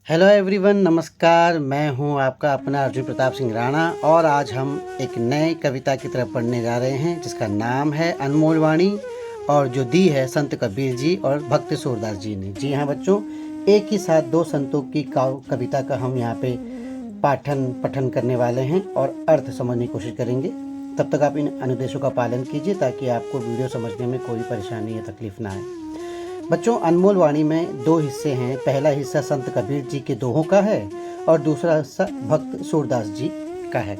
Hello everyone, नमस्कार। मैं हूं आपका अपना अर्जुन प्रताप सिंह राणा और आज हम एक नए कविता की तरफ पढ़ने जा रहे हैं जिसका नाम है अनमोल वाणी और जो दी है संत कबीर जी और भक्त सूरदास जी ने। जी हाँ बच्चों, एक ही साथ दो संतों की कविता का हम यहाँ पे पठन करने वाले हैं और अर्थ समझने की कोशिश करेंगे। तब तक आप इन अनुदेशों का पालन कीजिए ताकि आपको वीडियो समझने में कोई परेशानी या तकलीफ ना आए। बच्चों, अनमोल वाणी में दो हिस्से हैं। पहला हिस्सा संत कबीर जी के दोहों का है और दूसरा हिस्सा भक्त सूरदास जी का है।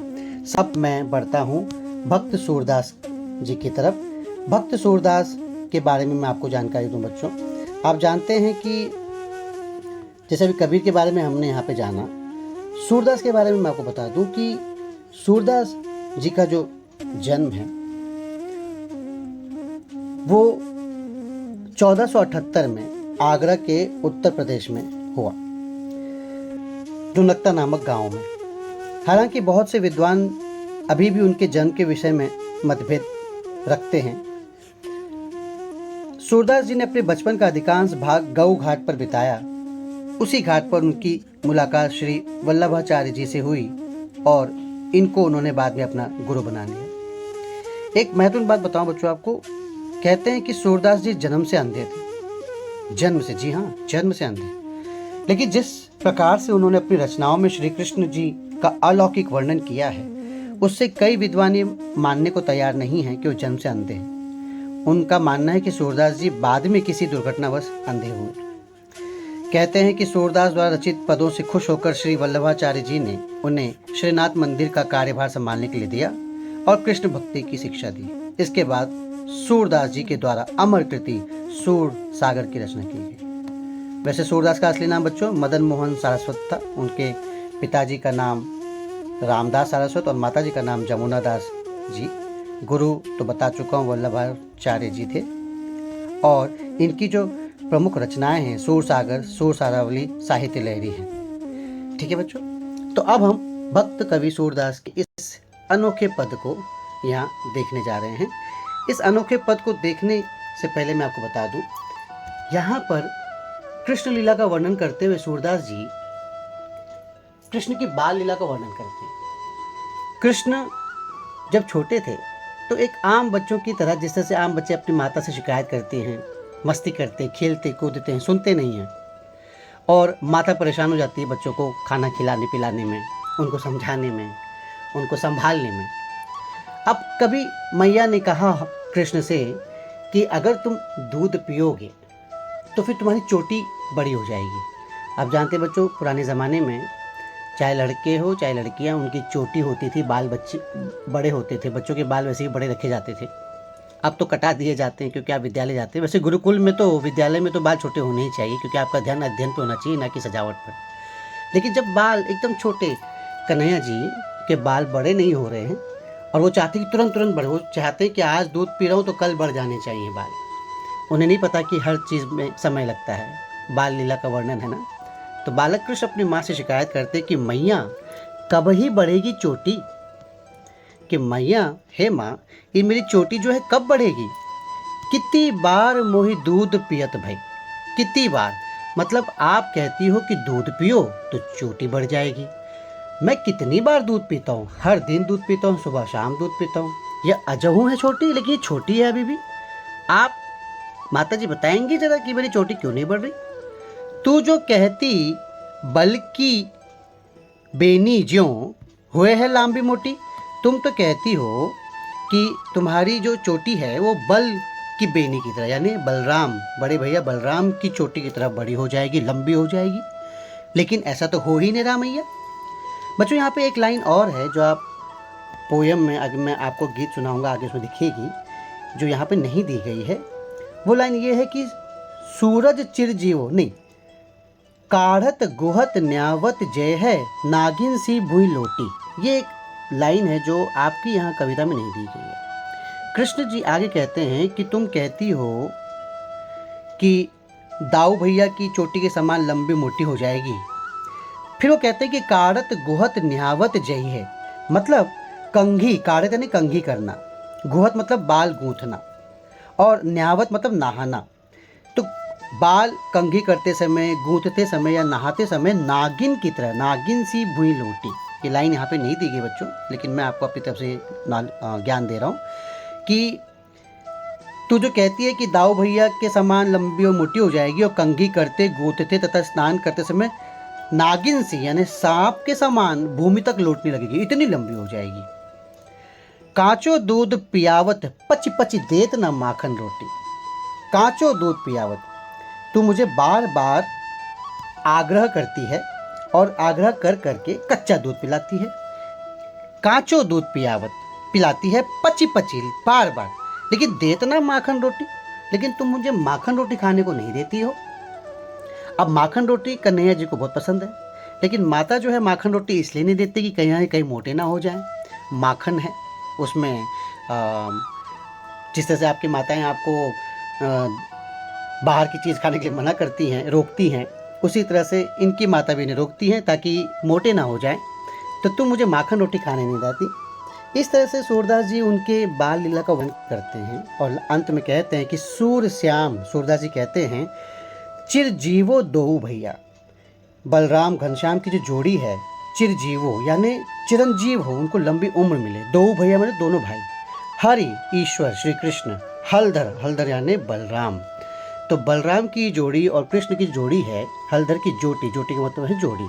सब मैं बढ़ता हूँ भक्त सूरदास जी की तरफ। भक्त सूरदास के बारे में मैं आपको जानकारी दूं बच्चों। आप जानते हैं कि जैसे अभी कबीर के बारे में हमने यहाँ पे जाना, सूरदास के बारे में मैं आपको बता दूं कि सूरदास जी का जो जन्म है वो 1478 में आगरा के उत्तर प्रदेश में हुआ, जुनक्ता नामक गांव में। हालांकि बहुत से विद्वान अभी भी उनके जन्म के विषय में मतभेद रखते हैं। सूरदास जी ने अपने बचपन का अधिकांश भाग गऊ घाट पर बिताया। उसी घाट पर उनकी मुलाकात श्री वल्लभाचार्य जी से हुई और इनको उन्होंने बाद में अपना गुरु बना लिया। एक महत्वपूर्ण बात बताऊं बच्चों आपको, कहते हैं कि सूरदास जी जन्म से अंधे थे। जन्म से, जी हाँ, जन्म से अंधे। लेकिन जिस प्रकार से उन्होंने अपनी रचनाओं में श्री कृष्ण जी का अलौकिक वर्णन किया है, उससे कई विद्वान ये मानने को तैयार नहीं हैं कि वो जन्म से अंधे हैं। उनका मानना है कि सूरदास जी बाद में किसी दुर्घटनावश अंधे हुए। कहते हैं कि सूरदास द्वारा रचित पदों से खुश होकर श्री वल्लभाचार्य जी ने उन्हें श्रीनाथ मंदिर का कार्यभार संभालने के लिए दिया और कृष्ण भक्ति की शिक्षा दी। इसके बाद सूरदास जी के द्वारा अमर कृति सूर सागर की रचना की गई। वैसे सूरदास का असली नाम बच्चों मदन मोहन सारस्वत था। उनके पिताजी का नाम रामदास सारस्वत और माताजी का नाम जमुना दास जी। गुरु तो बता चुका हूँ, वल्लभाचार्य जी थे। और इनकी जो प्रमुख रचनाएं हैं सूर सागर, सूर सारावली, साहित्य लहरी है। ठीक है बच्चों, तो अब हम भक्त कवि सूरदास के इस अनोखे पद को यहाँ देखने जा रहे हैं। इस अनोखे पद को देखने से पहले मैं आपको बता दूं, यहाँ पर कृष्ण लीला का वर्णन करते हुए सूरदास जी कृष्ण की बाल लीला का वर्णन करते हैं। कृष्ण जब छोटे थे तो एक आम बच्चों की तरह, जिस तरह से आम बच्चे अपनी माता से शिकायत करते हैं, मस्ती करते, खेलते कूदते हैं, सुनते नहीं हैं और माता परेशान हो जाती है बच्चों को खाना खिलाने पिलाने में, उनको समझाने में, उनको संभालने में। अब कभी मैया ने कहा कृष्ण से कि अगर तुम दूध पियोगे तो फिर तुम्हारी चोटी बड़ी हो जाएगी। आप जानते बच्चों, पुराने ज़माने में चाहे लड़के हो चाहे लड़कियां, उनकी चोटी होती थी, बाल बच्चे बड़े होते थे। बच्चों के बाल वैसे ही बड़े रखे जाते थे। अब तो कटा दिए जाते हैं क्योंकि आप विद्यालय जाते हैं। वैसे गुरुकुल में तो, विद्यालय में तो बाल छोटे होने ही चाहिए क्योंकि आपका ध्यान अध्ययन पर होना चाहिए, ना कि सजावट पर। लेकिन जब बाल एकदम छोटे, कन्हैया जी के बाल बड़े नहीं हो रहे हैं और वो चाहते कि तुरंत बढ़े, वो चाहते हैं कि आज दूध पी रहा हूँ तो कल बढ़ जाने चाहिए बाल। उन्हें नहीं पता कि हर चीज़ में समय लगता है। बाल लीला का वर्णन है ना। तो बालक कृष्ण अपनी माँ से शिकायत करते कि मैया कब ही बढ़ेगी चोटी, कि मैया, हे माँ, ये मेरी चोटी जो है कब बढ़ेगी। कितनी बार मोही दूध पियत भाई, कितनी बार, मतलब आप कहती हो कि दूध पियो तो चोटी बढ़ जाएगी। मैं कितनी बार दूध पीता हूँ, हर दिन दूध पीता हूँ, सुबह शाम दूध पीता हूँ। यह अजहू है छोटी, लेकिन ये छोटी है अभी भी। आप माता जी बताएंगी जरा कि मेरी चोटी क्यों नहीं बढ़ रही। तू जो कहती बल्कि बेनी ज्यों हुए है लांबी मोटी, तुम तो कहती हो कि तुम्हारी जो चोटी है वो बल की बेनी की तरह, यानी बलराम, बड़े भैया बलराम की चोटी की तरह बड़ी हो जाएगी, लंबी हो जाएगी। लेकिन ऐसा तो हो ही नहीं रहा मैया। बच्चों, यहाँ पे एक लाइन और है जो आप पोयम में, अगर मैं आपको गीत सुनाऊंगा आगे उसमें दिखेगी, जो यहाँ पे नहीं दी गई है। वो लाइन ये है कि सूरज चिरजीवो नहीं, काढ़त गुहत न्यावत जय है, नागिन सी भुई लोटी। ये एक लाइन है जो आपकी यहाँ कविता में नहीं दी गई है। कृष्ण जी आगे कहते हैं कि तुम कहती हो कि दाऊ भैया की चोटी के समान लंबी मोटी हो जाएगी। फिर वो कहते हैं कि काढ़त गुहत न्यावत जई है, मतलब कंघी, काढ़त यानी कंघी करना, गुहत मतलब बाल गूंथना और न्यावत मतलब नहाना। तो बाल कंघी करते समय, गूंथते समय या नहाते समय नागिन की तरह, नागिन सी भुई लौटी। ये लाइन यहाँ पे नहीं दी गई बच्चों, लेकिन मैं आपको अपनी तरफ से ज्ञान दे रहा हूँ कि तू जो कहती है कि दाऊ भैया के समान लंबी और मोटी हो जाएगी और कंघी करते, गूंथते तथा स्नान करते समय नागिन सी यानी सांप के समान भूमि तक लौटने लगेगी, इतनी लंबी हो जाएगी। कांचो दूध पियावत पची पची देत न माखन रोटी। कांचो दूध पियावत, तू मुझे बार बार आग्रह करती है और आग्रह कर करके कच्चा दूध पिलाती है। कांचो दूध पियावत, पिलाती है पची पची बार बार, लेकिन देत ना माखन रोटी, लेकिन तुम मुझे माखन रोटी खाने को नहीं देती हो। अब माखन रोटी कन्हैया जी को बहुत पसंद है, लेकिन माता जो है माखन रोटी इसलिए नहीं देती कि कहीं ना कहीं मोटे ना हो जाएं। माखन है उसमें, जिस तरह से आपकी माताएं आपको बाहर की चीज़ खाने के लिए मना करती हैं, रोकती हैं, उसी तरह से इनकी माता भी इन्हें रोकती हैं ताकि मोटे ना हो जाएं। तो तुम मुझे माखन रोटी खाने नहीं देती। इस तरह से सूरदास जी उनके बाल लीला का वर्णन करते हैं और अंत में कहते हैं कि सूर श्याम, सूरदास जी कहते हैं, चिरजीवो दोऊ भैया। बलराम घनश्याम की जो जोड़ी है, चिरजीवो यानी चिरंजीव हो, उनको लंबी उम्र मिले। दोऊ भैया माने दोनों भाई। हरि ईश्वर श्री कृष्ण, हलधर, हलधर यानी बलराम। तो बलराम की जोड़ी और कृष्ण की जोड़ी है, हलधर की जोटी, जोटी का मतलब है जोड़ी।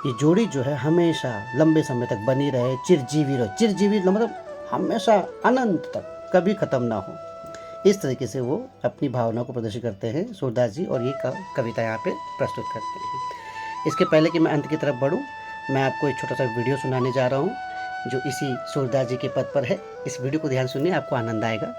ये जोड़ी जो है हमेशा लंबे समय तक बनी रहे, चिरजीवी रहे। चिरजीवी मतलब हमेशा अनंत तक, कभी ख़त्म ना हो। इस तरीके से वो अपनी भावना को प्रदर्शित करते हैं सूरदास जी, और ये कविता यहाँ पे प्रस्तुत करते हैं। इसके पहले कि मैं अंत की तरफ बढ़ूँ, मैं आपको एक छोटा सा वीडियो सुनाने जा रहा हूँ जो इसी सूरदास जी के पद पर है। इस वीडियो को ध्यान सुनिए, आपको आनंद आएगा।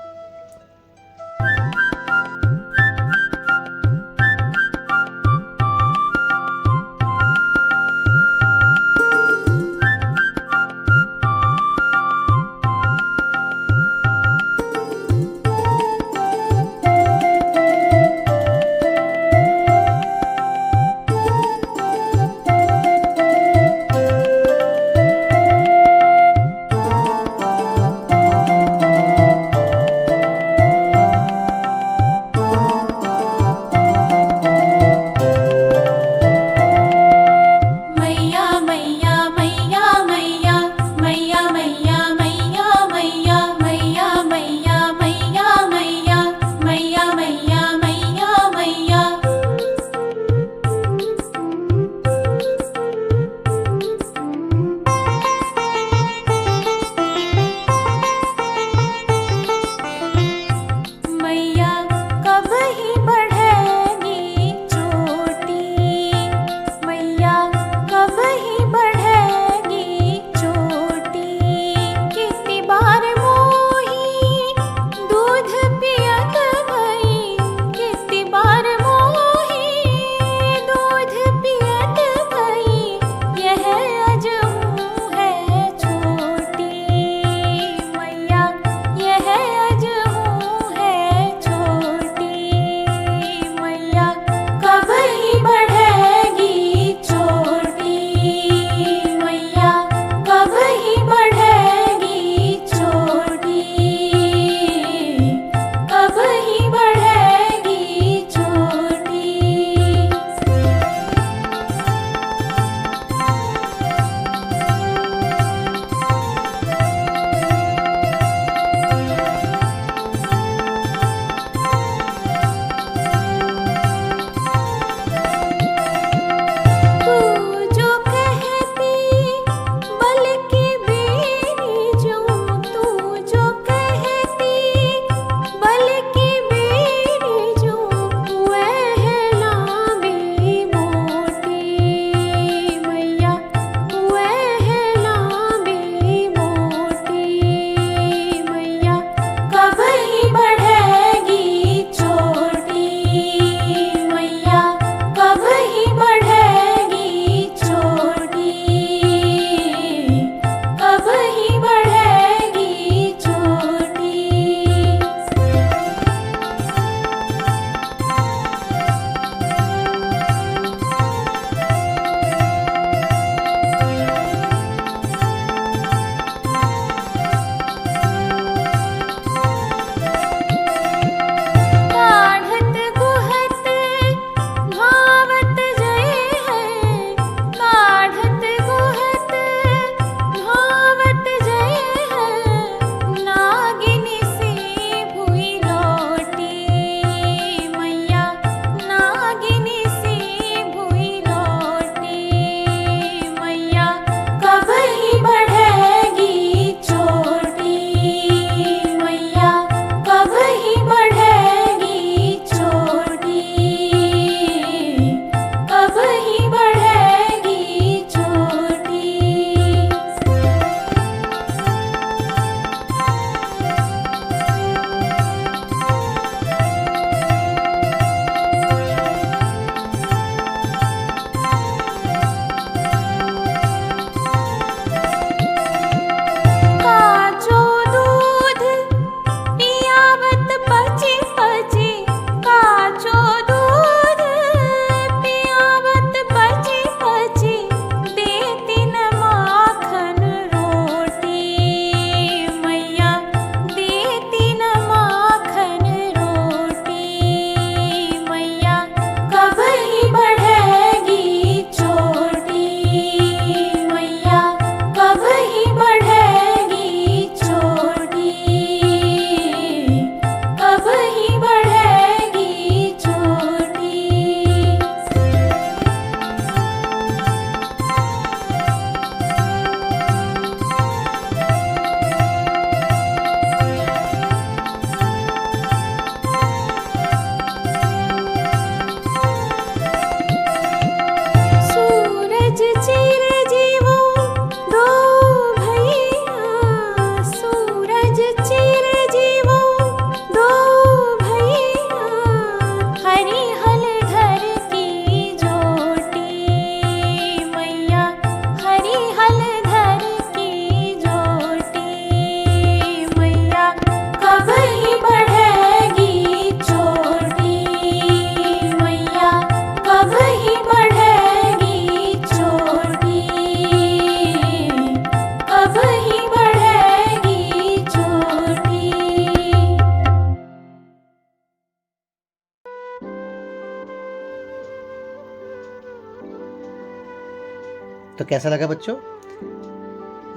तो कैसा लगा बच्चों?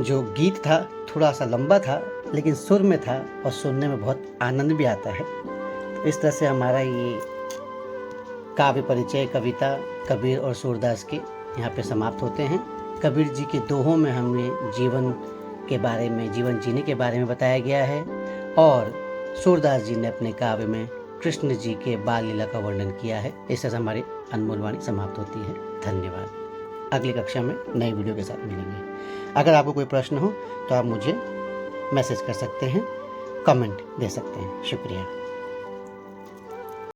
जो गीत था थोड़ा सा लंबा था, लेकिन सुर में था और सुनने में बहुत आनंद भी आता है। तो इस तरह से हमारा ये काव्य परिचय कविता कबीर और सूरदास के यहाँ पे समाप्त होते हैं। कबीर जी के दोहों में हमें जीवन के बारे में, जीवन जीने के बारे में बताया गया है और सूरदास जी ने अपने काव्य में कृष्ण जी के बाल लीला का वर्णन किया है। इस तरह से हमारी अनमोल वाणी समाप्त होती है। धन्यवाद। अगली कक्षा में नई वीडियो के साथ मिलेंगे। अगर आपको कोई प्रश्न हो तो आप मुझे मैसेज कर सकते हैं, कमेंट दे सकते हैं। शुक्रिया।